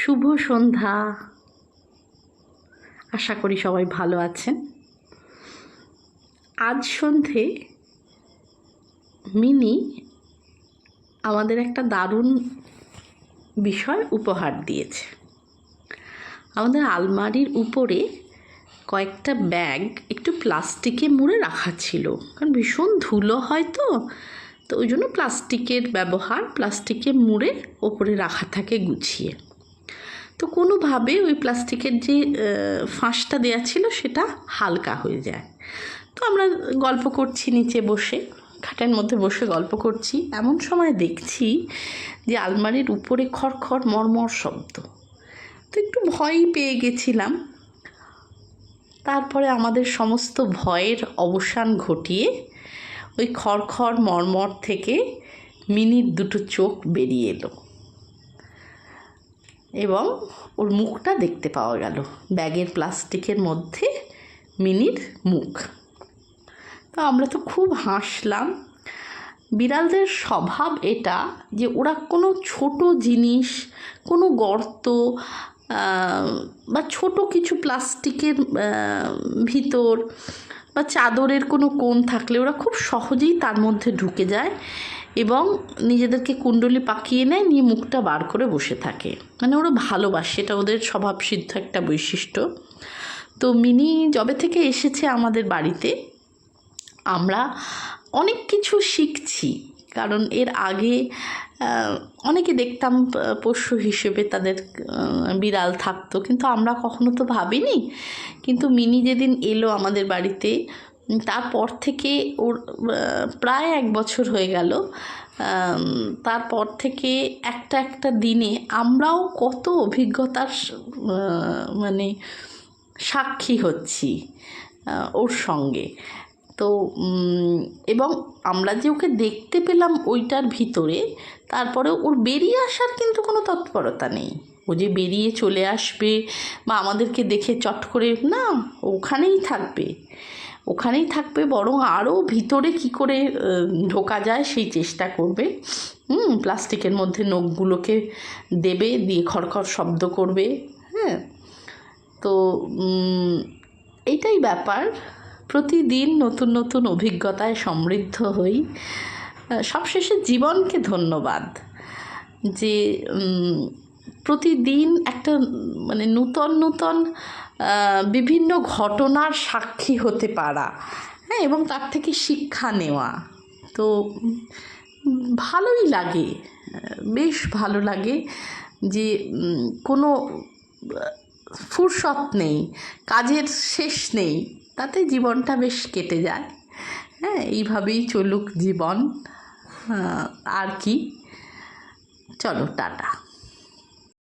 শুভ সন্ধ্যা। আশা করি সবাই ভালো আছেন। আজ সন্ধে মিনি আমাদের একটা দারুণ বিষয় উপহার দিয়েছে। আমাদের আলমারির উপরে কয়েকটা ব্যাগ একটু প্লাস্টিকে মুড়ে রাখা ছিল, কারণ ভীষণ ধুলো হয় তো ওই জন্য প্লাস্টিকের ব্যবহার, প্লাস্টিকে মুড়ে ওপরে রাখা থাকে গুছিয়ে। তো কোনোভাবে ওই প্লাস্টিকের যে ফাঁসটা দেওয়া ছিল সেটা হালকা হয়ে যায়। তো আমরা গল্প করছি নিচে বসে, খাটের মধ্যে বসে গল্প করছি, এমন সময় দেখছি যে আলমারির উপরে খড়খড় মরমর শব্দ। তো একটু ভয়ই পেয়ে গেছিলাম। তারপরে আমাদের সমস্ত ভয়ের অবসান ঘটিয়ে ওই খড়খড় মরমর থেকে মিনির দুটো চোখ বেরিয়ে এলো এবং ওর মুখটা দেখতে পাওয়া গেল। ব্যাগের প্লাস্টিকের মধ্যে মিনির মুখ। তো আমরা তো খুব হাসলাম। বিড়ালদের স্বভাব এটা যে ওরা কোনো ছোট জিনিস, কোনো গর্ত বা ছোট কিছু প্লাস্টিকের ভিতর বা চাদরের কোনো কোণ থাকলে ওরা খুব সহজেই তার মধ্যে ঢুকে যায় এবং নিজেদেরকে কুণ্ডলি পাকিয়ে নেয়, নিয়ে মুখটা বার করে বসে থাকে। মানে ওরা ভালোবাসে, এটা ওদের স্বভাবসিদ্ধ একটা বৈশিষ্ট্য। তো মিনি যবে থেকে এসেছে আমাদের বাড়িতে আমরা অনেক কিছু শিখছি, কারণ এর আগে অনেকে দেখতাম পোষ্য হিসেবে তাদের বিড়াল থাকতো, কিন্তু আমরা কখনো তো ভাবিনি। কিন্তু মিনি যেদিন এলো আমাদের বাড়িতে, তারপর থেকে ওর প্রায় 1 বছর হয়ে গেল। তারপর থেকে একটা দিনে আমরাও কত অভিজ্ঞতার মানে সাক্ষী হচ্ছি ওর সঙ্গে। তো এবং আমরা যে ওকে দেখতে পেলাম ওইটার ভিতরে, তারপরে ওর বেরিয়ে আসার কিন্তু কোনো তৎপরতা নেই। ও যে বেরিয়ে চলে আসবে বা আমাদেরকে দেখে চট করে না, ওখানেই থাকবে, বরং আরও ভিতরে কি করে ঢোকা যায় সেই চেষ্টা করবে। প্লাস্টিকের মধ্যে নখগুলোকে দেবে, দিয়ে খড়খড় শব্দ করবে। হ্যাঁ, তো এইটাই ব্যাপার। প্রতিদিন নতুন নতুন অভিজ্ঞতায় সমৃদ্ধ হই। সবশেষে জীবনকে ধন্যবাদ যে প্রতিদিন একটা মানে নূতন বিভিন্ন ঘটনার সাক্ষী হতে পারা, হ্যাঁ, এবং তার থেকে শিক্ষা নেওয়া। তো ভালোই লাগে, বেশ ভালো লাগে যে কোনো ফুরসত নেই, কাজের শেষ নেই, তাতে জীবনটা বেশ কেটে যায়। হ্যাঁ, এইভাবেই চলুক জীবন। আর কি, চলো টাটা।